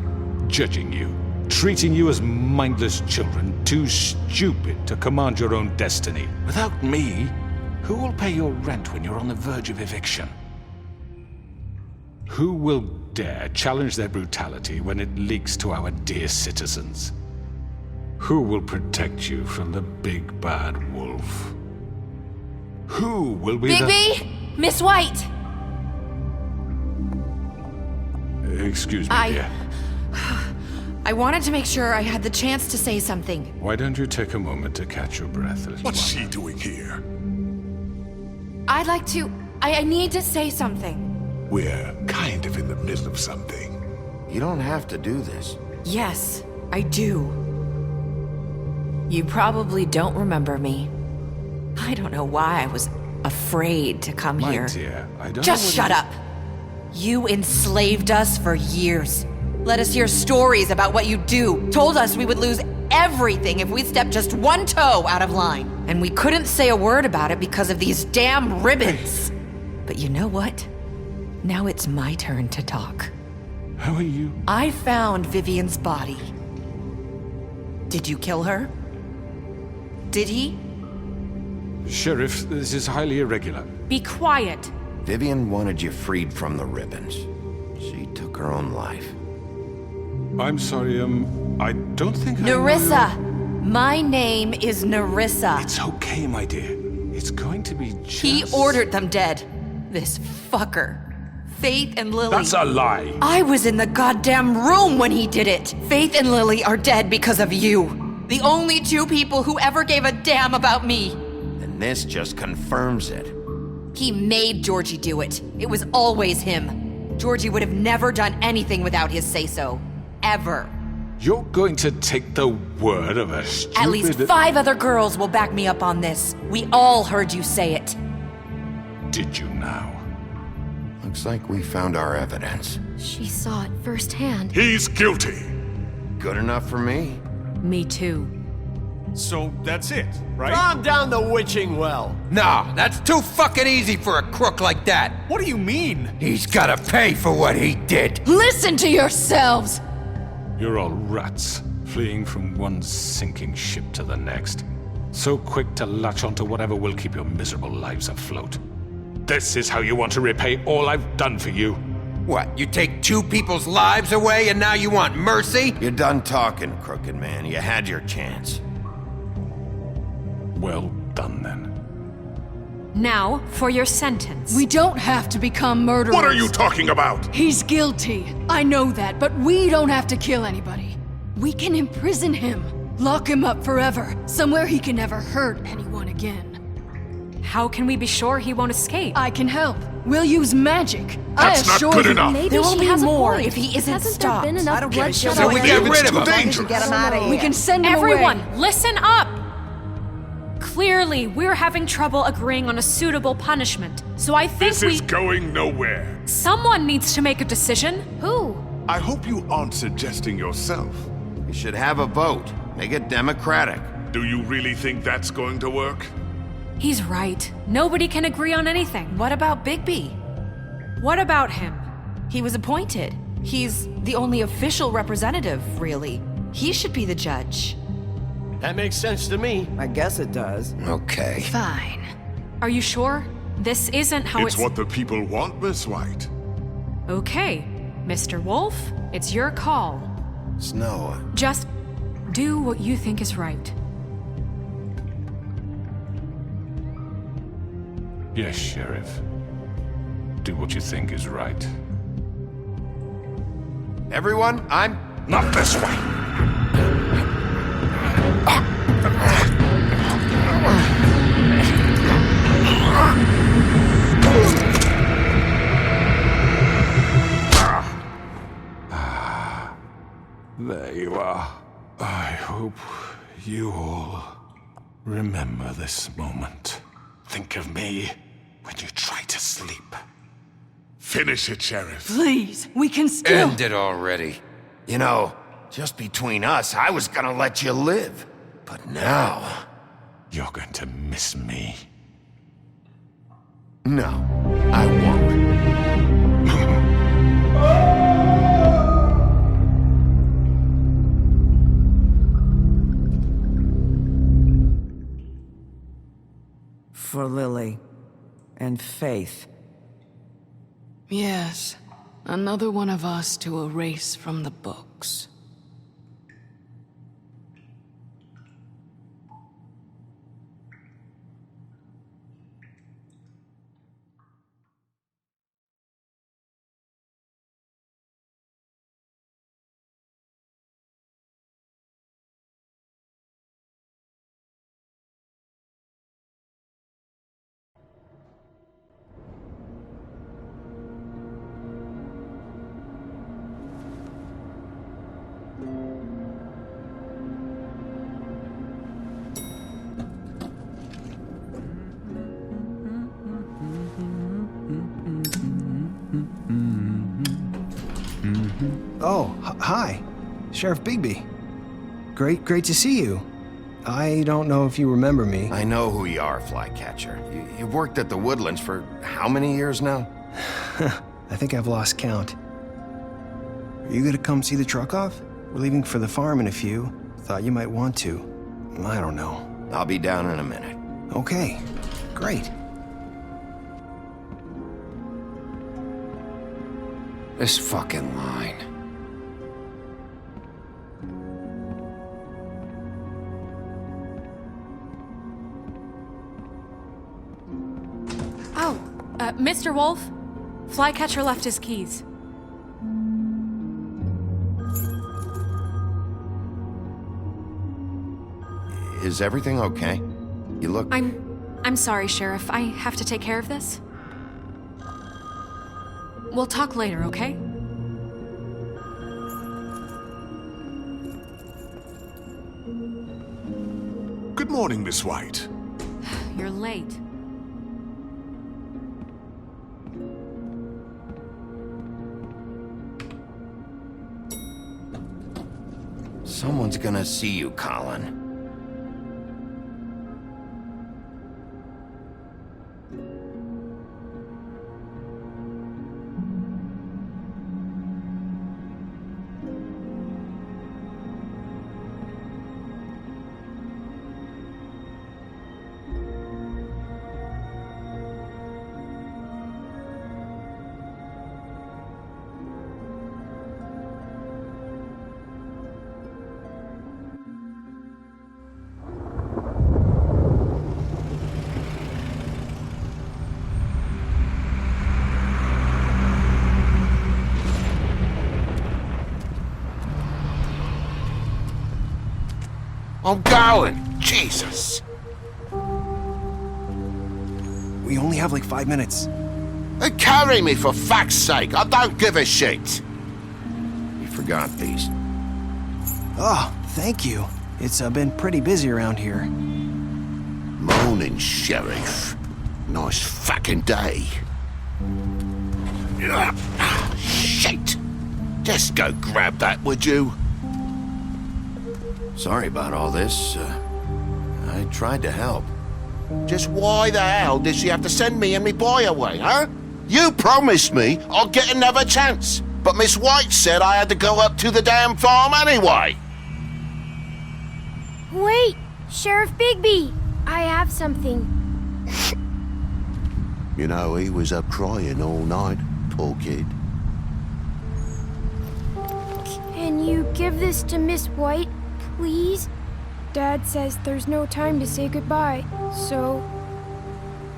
judging you, treating you as mindless children, too stupid to command your own destiny? Without me, who will pay your rent when you're on the verge of eviction? Who will dare challenge their brutality when it leaks to our dear citizens? Who will protect you from the big bad wolf? Who will be Bigby! Miss White! Excuse me, dear. I wanted to make sure I had the chance to say something. Why don't you take a moment to catch your breath? What's she doing here? I'd like to... I need to say something. We're kind of in the middle of something. You don't have to do this. Yes, I do. You probably don't remember me. I don't know why I was afraid to come My here. dear, I don't Just know shut up. You enslaved us for years. Let us hear stories about what you do. Told us we would lose everything if we stepped just one toe out of line. And we couldn't say a word about it because of these damn ribbons. But you know what? Now it's my turn to talk. How are you? I found Vivian's body. Did you kill her? Did he? Sheriff, this is highly irregular. Be quiet. Vivian wanted you freed from the ribbons. She took her own life. I'm sorry, I don't think Nerissa! My name is Nerissa. It's okay, my dear. It's going to be just... He ordered them dead. This fucker. Faith and Lily. That's a lie. I was in the goddamn room when he did it. Faith and Lily are dead because of you. The only two people who ever gave a damn about me. And this just confirms it. He made Georgie do it. It was always him. Georgie would have never done anything without his say-so. Ever. You're going to take the word of a stupid... At least 5 other girls will back me up on this. We all heard you say it. Did you now? Looks like we found our evidence. She saw it firsthand. He's guilty. Good enough for me. Me too. So that's it, right? Calm down the witching well. Nah, that's too fucking easy for a crook like that. What do you mean? He's gotta pay for what he did. Listen to yourselves! You're all rats, fleeing from one sinking ship to the next. So quick to latch onto whatever will keep your miserable lives afloat. This is how you want to repay all I've done for you. What, you take 2 people's lives away and now you want mercy? You're done talking, crooked man. You had your chance. Well done, then. Now, for your sentence. We don't have to become murderers. What are you talking about? He's guilty. I know that, but we don't have to kill anybody. We can imprison him. Lock him up forever. Somewhere he can never hurt anyone again. how can we be sure he won't escape? I can help. We'll use magic. That's not good enough. Maybe There will she be has more a point. if he isn't Hasn't stopped. there been enough I don't give a shit bloodshed what we we get do. rid of him. As long as you get him out of here. We can send him Everyone, away. listen up! Clearly, we're having trouble agreeing on a suitable punishment, so I think This is going nowhere. someone needs to make a decision. Who? I hope you aren't suggesting yourself. We should have a vote. Make it democratic. Do you really think that's going to work? He's right. Nobody can agree on anything. What about Bigby? What about him? He was appointed. He's the only official representative, really. He should be the judge. That makes sense to me. I guess it does. Okay. Fine. Are you sure? This isn't how It's what the people want, Miss White. Okay, Mr. Wolf, it's your call. Snow, Just do what you think is right. Yes, Sheriff. Do what you think is right. everyone, I'm... Not this way. There you are. I hope you all remember this moment. Think of me when you try to sleep. Finish it, Sheriff. Please, we can still. End it already. You know, just between us, I was gonna let you live. But now... You're going to miss me. No, I won't. For Lily and Faith. Yes, another one of us to erase from the books. Oh, hi. Sheriff Bigby. Great to see you. I don't know if you remember me. I know who you are, Flycatcher. You've worked at the Woodlands for how many years now? I think I've lost count. Are you gonna come see the truck off? We're leaving for the farm in a few. Thought you might want to. I don't know. I'll be down in a minute. Okay, great. This fucking line. Oh, Mr. Wolf, Flycatcher left his keys. Is everything okay? You look... I'm sorry, Sheriff. I have to take care of this. We'll talk later, okay? Good morning, Miss White. You're late. Someone's gonna see you, Colin. Oh, Garland! Jesus! We only have like 5 minutes. Carry me, for fuck's sake. I don't give a shit. You forgot these. Oh, thank you. It's been pretty busy around here. Morning, Sheriff. Nice fucking day. Shit! Just go grab that, would you? Sorry about all this. I tried to help. Just why the hell did she have to send me and me boy away, huh? You promised me I'll get another chance, but Miss White said I had to go up to the damn farm anyway. Wait! Sheriff Bigby! I have something. You know, he was up crying all night, poor kid. Can you give this to Miss White, please? Dad says there's no time to say goodbye, so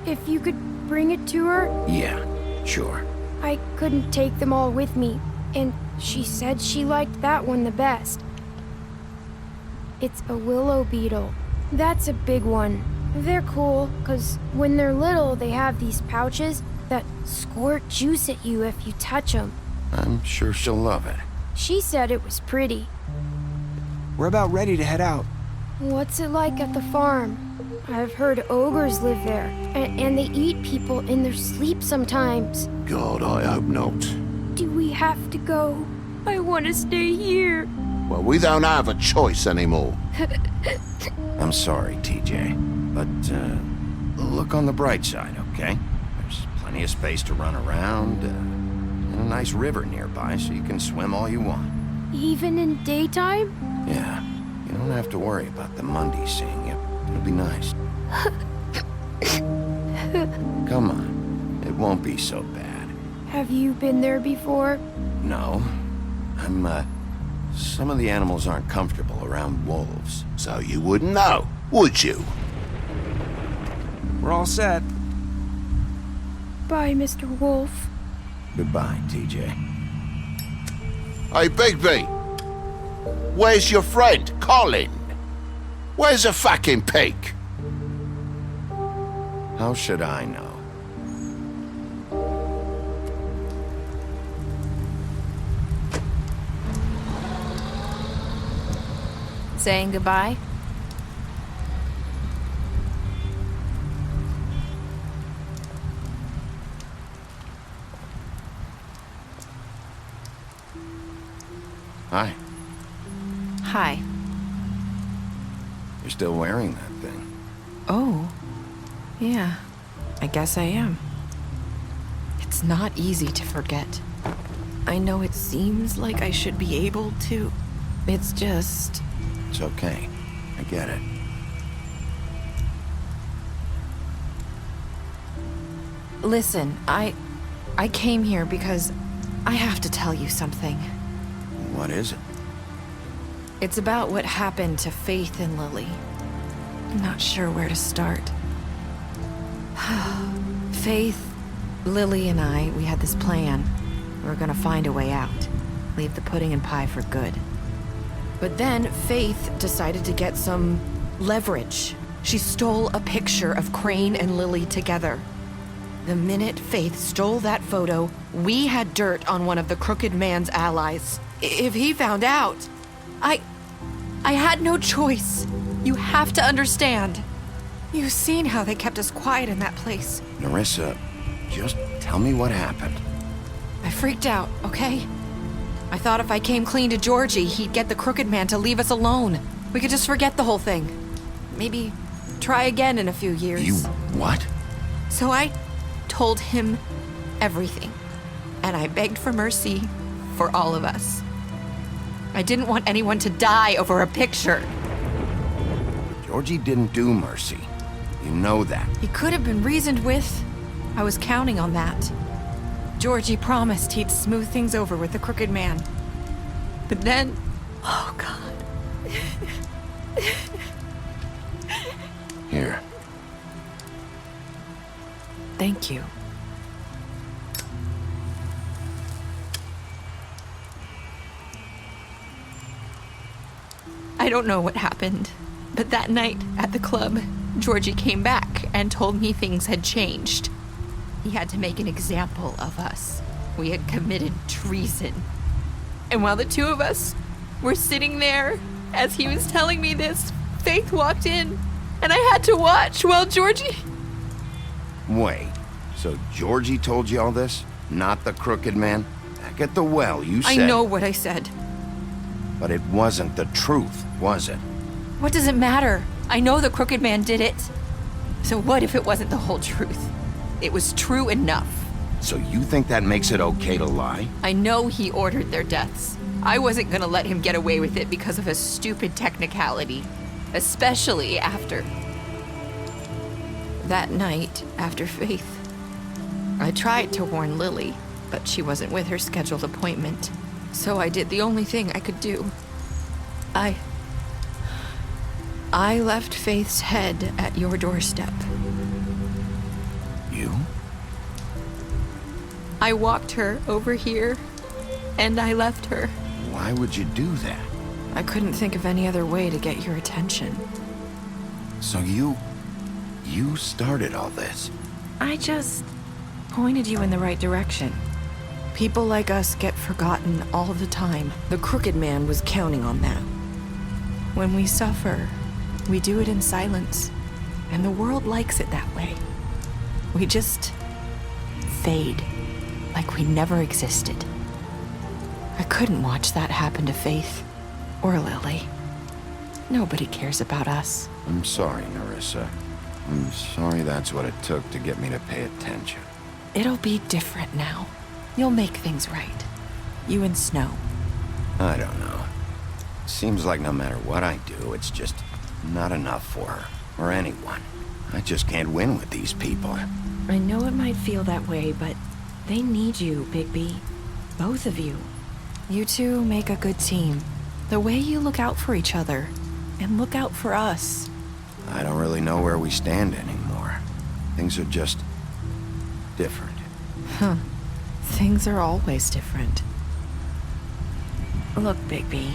if you could bring it to her? Yeah, sure. I couldn't take them all with me, and she said she liked that one the best. It's a willow beetle. That's a big one. They're cool, 'cause when they're little, they have these pouches that squirt juice at you if you touch them. I'm sure she'll love it. She said it was pretty. We're about ready to head out. What's it like at the farm? I've heard ogres live there, and they eat people in their sleep sometimes. God, I hope not. Do we have to go? I want to stay here. Well, we don't have a choice anymore. I'm sorry, TJ, but look on the bright side, okay? There's plenty of space to run around, and a nice river nearby so you can swim all you want. Even in daytime? Yeah, you don't have to worry about the Mundies seeing you. It'll be nice. Come on, it won't be so bad. Have you been there before? No, some of the animals aren't comfortable around wolves. So you wouldn't know, would you? We're all set. Bye, Mr. Wolf. Goodbye, TJ. Hey, Bigby! Where's your friend, Colin? Where's the fucking pig? How should I know? Saying goodbye? Hi. Hi. You're still wearing that thing. Oh. Yeah. I guess I am. It's not easy to forget. I know it seems like I should be able to. It's just... It's okay. I get it. Listen, I came here because I have to tell you something. What is it? It's about what happened to Faith and Lily. I'm not sure where to start. Faith, Lily, and I, we had this plan. We were gonna find a way out. Leave the pudding and pie for good. But then Faith decided to get some leverage. She stole a picture of Crane and Lily together. The minute Faith stole that photo, we had dirt on one of the Crooked Man's allies. If he found out, I had no choice. You have to understand. You've seen how they kept us quiet in that place. Nerissa, just tell me what happened. I freaked out, okay? I thought if I came clean to Georgie, he'd get the Crooked Man to leave us alone. We could just forget the whole thing. Maybe try again in a few years. You what? So I told him everything. And I begged for mercy for all of us. I didn't want anyone to die over a picture. Georgie didn't do mercy. You know that. He could have been reasoned with. I was counting on that. Georgie promised he'd smooth things over with the Crooked Man. But then... Oh, God. Here. Thank you. I don't know what happened, but that night at the club, Georgie came back and told me things had changed. He had to make an example of us. We had committed treason. And while the two of us were sitting there, as he was telling me this, Faith walked in, and I had to watch while Georgie... Wait, so Georgie told you all this? Not the crooked man? Back at the well, you said... I know what I said. But it wasn't the truth, was it? What does it matter? I know the crooked man did it. So what if it wasn't the whole truth? It was true enough. So you think that makes it okay to lie? I know he ordered their deaths. I wasn't gonna let him get away with it because of a stupid technicality. Especially after... that night, after Faith. I tried to warn Lily, but she wasn't with her scheduled appointment. So I did the only thing I could do. I left Faith's head at your doorstep. You? I walked her over here, and I left her. Why would you do that? I couldn't think of any other way to get your attention. So you started all this? I just pointed you in the right direction. People like us get forgotten all the time. The crooked man was counting on that. When we suffer, we do it in silence, and the world likes it that way. We just fade, like we never existed. I couldn't watch that happen to Faith, or Lily. Nobody cares about us. I'm sorry, Nerissa. I'm sorry that's what it took to get me to pay attention. It'll be different now. You'll make things right. You and Snow. I don't know. Seems like no matter what I do, it's just not enough for her, or anyone. I just can't win with these people. I know it might feel that way, but they need you, Bigby. Both of you. You two make a good team. The way you look out for each other, and look out for us. I don't really know where we stand anymore. Things are just different. Huh. Things are always different. Look, Bigby.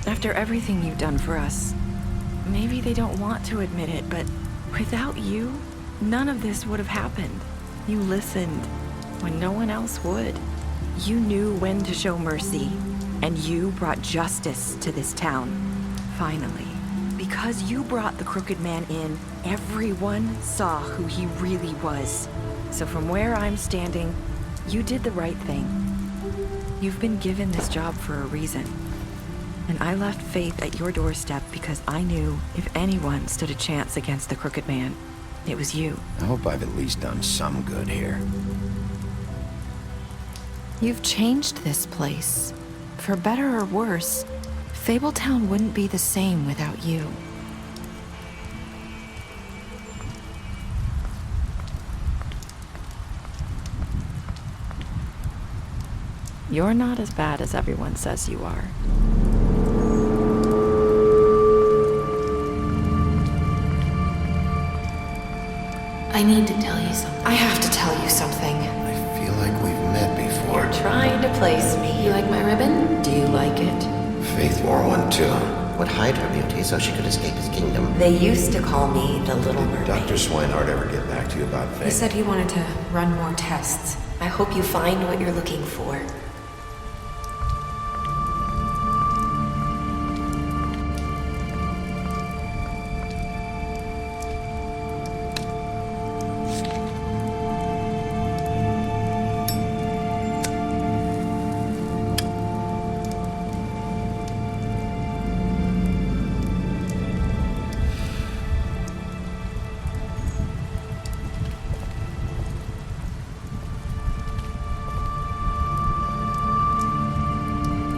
After everything you've done for us, maybe they don't want to admit it, but without you, none of this would have happened. You listened when no one else would. You knew when to show mercy, and you brought justice to this town. Finally. Because you brought the crooked man in, everyone saw who he really was. So from where I'm standing, you did the right thing. You've been given this job for a reason. And I left Faith at your doorstep because I knew if anyone stood a chance against the crooked man, it was you. I hope I've at least done some good here. You've changed this place. For better or worse, Fabletown wouldn't be the same without you. You're not as bad as everyone says you are. I need to tell you something. I have to tell you something. I feel like we've met before. You're trying to place me. You like my ribbon? Do you like it? Faith wore one too. Would hide her beauty so she could escape his kingdom. They used to call me the Little Mermaid. Dr. Swinehart ever get back to you about Faith? He said he wanted to run more tests. I hope you find what you're looking for.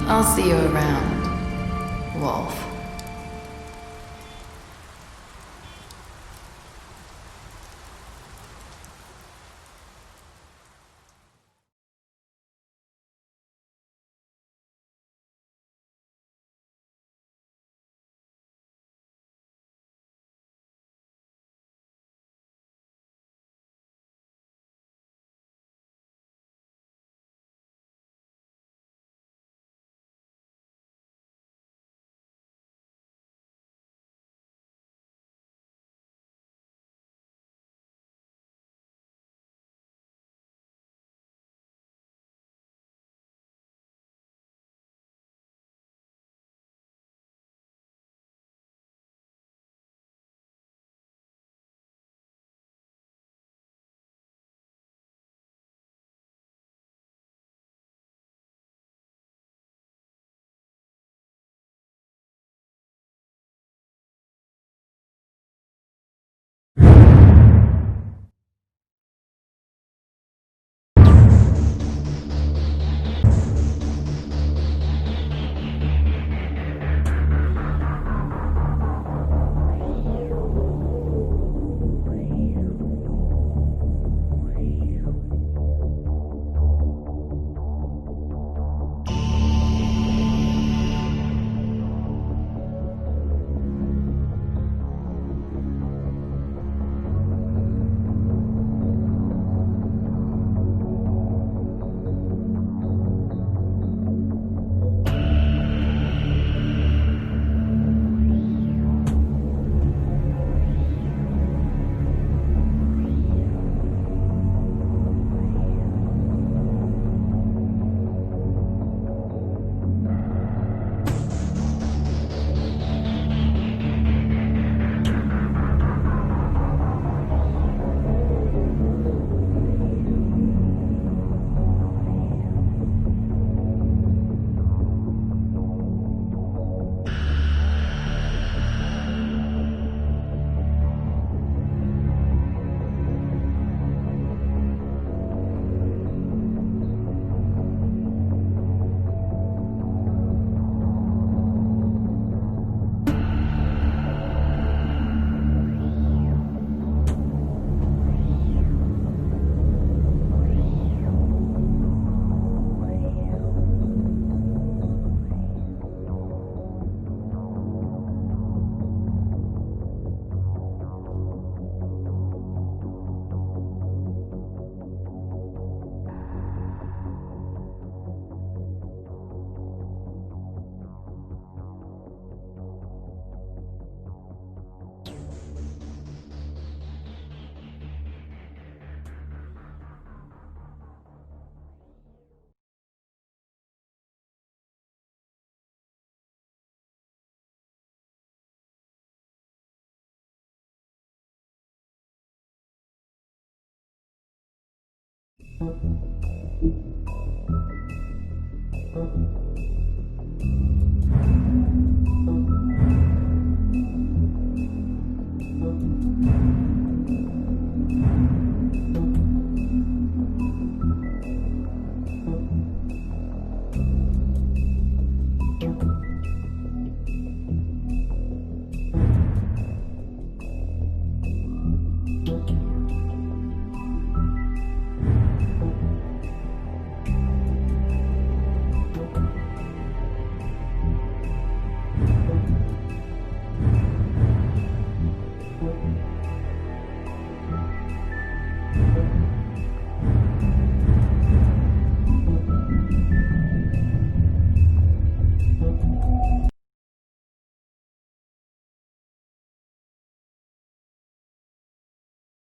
I'll see you around, Wolf.